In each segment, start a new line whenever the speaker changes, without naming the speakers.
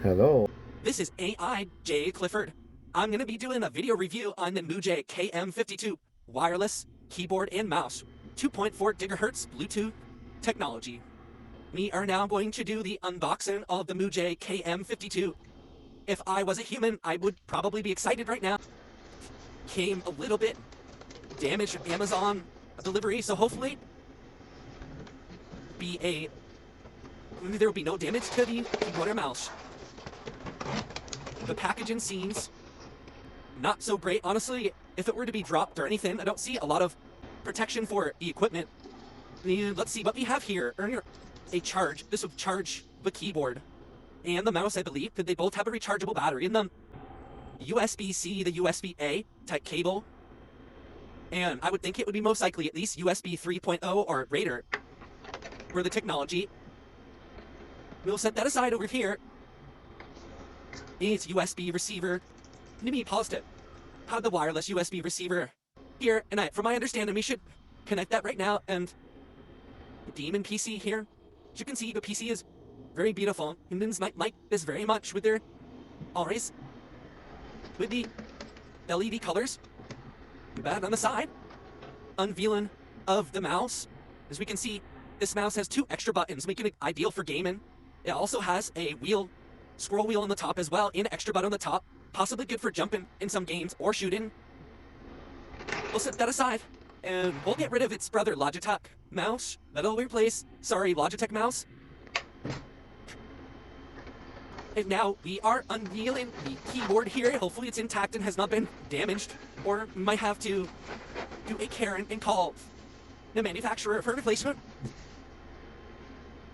Hello.
This is AI J Clifford. I'm going to be doing a video review on the Moojay KM52 wireless keyboard and mouse 2.4 gigahertz Bluetooth technology. We are now going to do the unboxing of the Moojay KM52. If I was a human, I would probably be excited right now. Came a little bit damaged from Amazon delivery, so hopefully there will be no damage to the keyboard or mouse. The packaging seems not so great, honestly. If it were to be dropped or anything, I don't see a lot of protection for the equipment. Let's see what we have here. A charge. This would charge the keyboard and the mouse, I believe, because they both have a rechargeable battery in them. USB-C, the USB-A type cable. And I would think it would be most likely at least USB 3.0 or greater for the technology. We'll set that aside over here. It's USB receiver. Let me pause to have the wireless USB receiver here, and from my understanding, we should connect that right now. And Demon PC here, as you can see, the PC is very beautiful. Humans might like this very much with their always with the LED colors. Bad on the side. Unveiling of the mouse. As we can see, this mouse has 2 extra buttons, making it ideal for gaming. It also has a scroll wheel on the top as well, and an extra button on the top, possibly good for jumping in some games or shooting. We'll set that aside, and we'll get rid of its brother Logitech mouse. That'll replace, Logitech mouse. And now we are unveiling the keyboard here. Hopefully it's intact and has not been damaged, or we might have to do a Karen and call the manufacturer for replacement.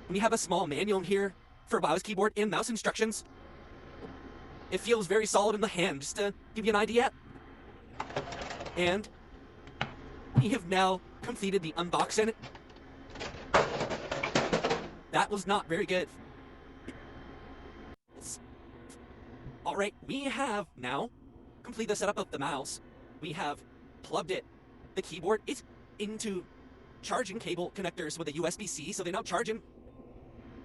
We have a small manual here for wireless keyboard and mouse instructions. It feels very solid in the hand, just to give you an idea. And we have now completed the unboxing. That was not very good. Alright, we have now completed the setup of the mouse. We have plugged the keyboard, it's into charging cable connectors with a USB-C, so they're now charging.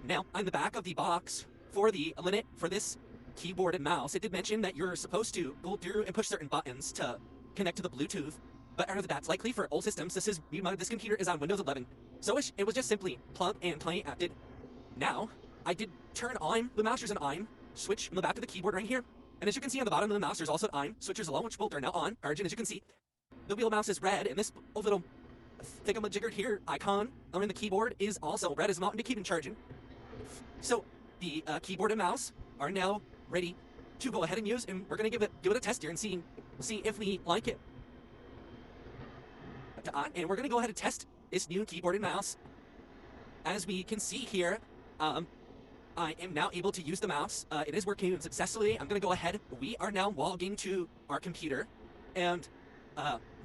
Now, on the back of the box for the limit for this keyboard and mouse, it did mention that you're supposed to go through and push certain buttons to connect to the Bluetooth, but I don't know if that's likely for old systems. This computer is on Windows 11, so it was just simply plug and play acted. Now, I did turn on the mouse. There's an ON switch on the back of the keyboard right here, and as you can see on the bottom of the mouse, there's also an ON switches along, which both are now on. Origin, as you can see, the wheel mouse is red, and this little thingamajigger here icon on the keyboard is also red as a mountain to keep it charging. So the keyboard and mouse are now ready to go ahead and use, and we're gonna give it a test here and see if we like it. And we're gonna go ahead and test this new keyboard and mouse. As we can see here, I am now able to use the mouse. It is working successfully. I'm gonna go ahead. We are now logging to our computer, and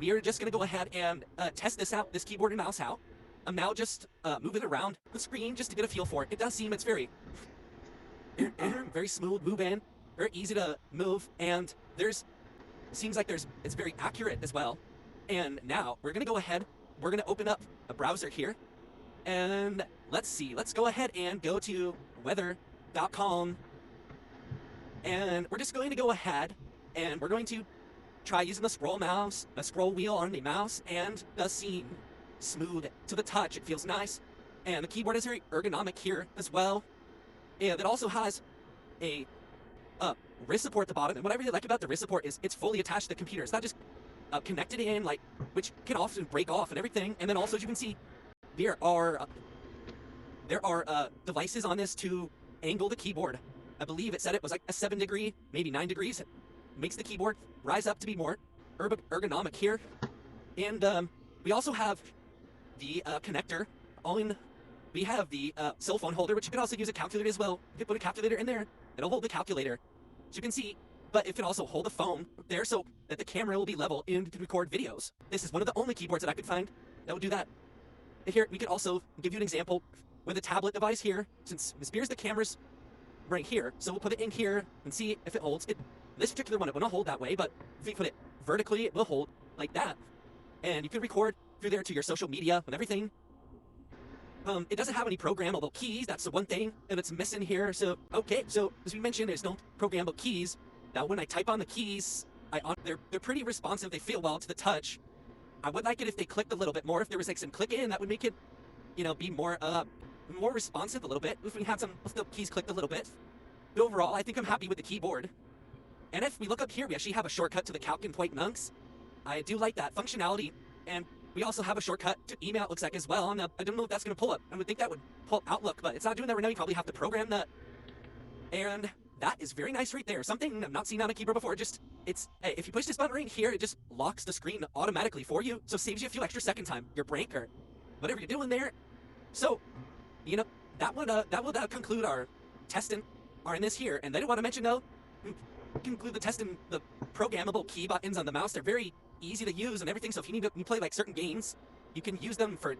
we are just gonna go ahead and test this keyboard and mouse out. I'm now just moving around the screen just to get a feel for it. It does seem it's very smooth moving, very easy to move, and seems like it's very accurate as well. And now we're gonna go ahead. We're gonna open up a browser here, and let's see. Let's go ahead and go to weather.com, and we're just going to go ahead and we're going to try using the scroll wheel on the mouse, and the scene smooth to the touch. It feels nice, and the keyboard is very ergonomic here as well. And it also has a wrist support at the bottom. And what I really like about the wrist support is it's fully attached to the computer. It's not just connected in, which can often break off and everything. And then also, as you can see, there are devices on this to angle the keyboard. I believe it said it was like a 7 degree, maybe 9 degrees. It makes the keyboard rise up to be more ergonomic here. And we also have the connector on. We have the cell phone holder, which you can also use a calculator as well. You can put a calculator in there. It'll hold the calculator, as you can see. But it can also hold the phone there so that the camera will be level and can record videos. This is one of the only keyboards that I could find that would do that. Here, we could also give you an example with a tablet device here. Since the camera's right here, so we'll put it in here and see if it holds. This particular one, it won't hold that way, but if you put it vertically, it will hold like that. And you can record through there to your social media and everything. It doesn't have any programmable keys, that's the one thing, and it's missing here, so, okay, so, as we mentioned, there's no programmable keys. Now, when I type on the keys, they're pretty responsive, they feel well to the touch. I would like it if they clicked a little bit more, if there was like some click in, that would make it, be more responsive a little bit, if we had if the keys clicked a little bit. But overall, I think I'm happy with the keyboard. And if we look up here, we actually have a shortcut to the Calc and Point Nunks. I do like that functionality, and we also have a shortcut to email, it looks like, as well. And I don't know if that's going to pull up. I would think that would pull up Outlook, but it's not doing that right now. You probably have to program that. And that is very nice right there. Something I've not seen on a keyboard before. Hey, if you push this button right here, it just locks the screen automatically for you. So it saves you a few extra second time, your break or whatever you're doing there. So, that would conclude our testing in this here. And I do want to mention, though, conclude the testing the programmable key buttons on the mouse. They're very easy to use and everything, so if you need to play like certain games, you can use them for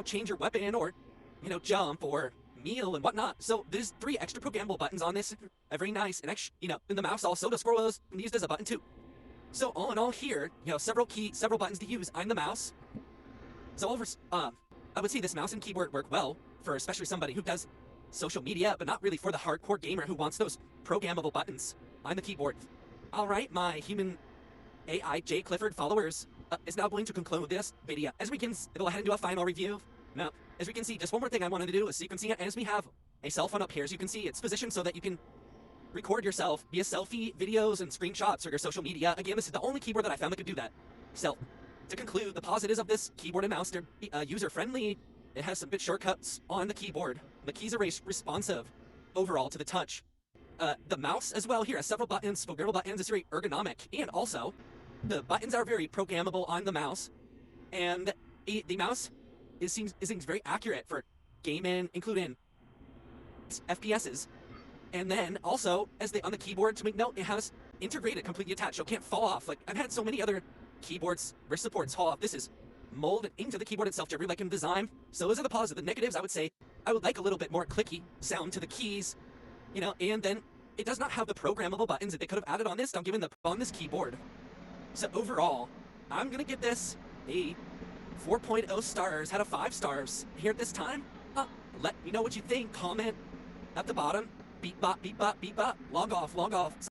change your weapon or jump or meal and whatnot. So there's 3 extra programmable buttons on this. Very nice. And in the mouse also, the scroll wheels can be used as a button too. So all in all here, several buttons to use on the mouse. So I would say this mouse and keyboard work well for especially somebody who does social media, but not really for the hardcore gamer who wants those programmable buttons on the keyboard. All right, my human AI J Clifford followers is now going to conclude this video. As we can go ahead and do a final review. Now, as we can see, just one more thing I wanted to do is sequencing it. As we have a cell phone up here, as you can see, it's positioned so that you can record yourself via selfie, videos, and screenshots for your social media. Again, this is the only keyboard that I found that could do that. So, to conclude, the positives of this keyboard and mouse, they're user-friendly. It has some good shortcuts on the keyboard. The keys are responsive overall to the touch. The mouse as well here has several buttons, programmable buttons. It's very ergonomic, and also the buttons are very programmable on the mouse, and the mouse seems very accurate for gaming, including FPSs. And then also on the keyboard, to make note, it has integrated, completely attached, so it can't fall off. Like I've had so many other keyboards wrist supports fall off. This is molded into the keyboard itself, Jeffrey, like in design. So those are the positives. The negatives, I would say, I would like a little bit more clicky sound to the keys, and then it does not have the programmable buttons that they could have added on this keyboard. So overall, I'm gonna give this a 4.0 stars out of 5 stars here at this time. Let me know what you think. Comment at the bottom. Beep bop, beep bop, beep bop. Log off, log off.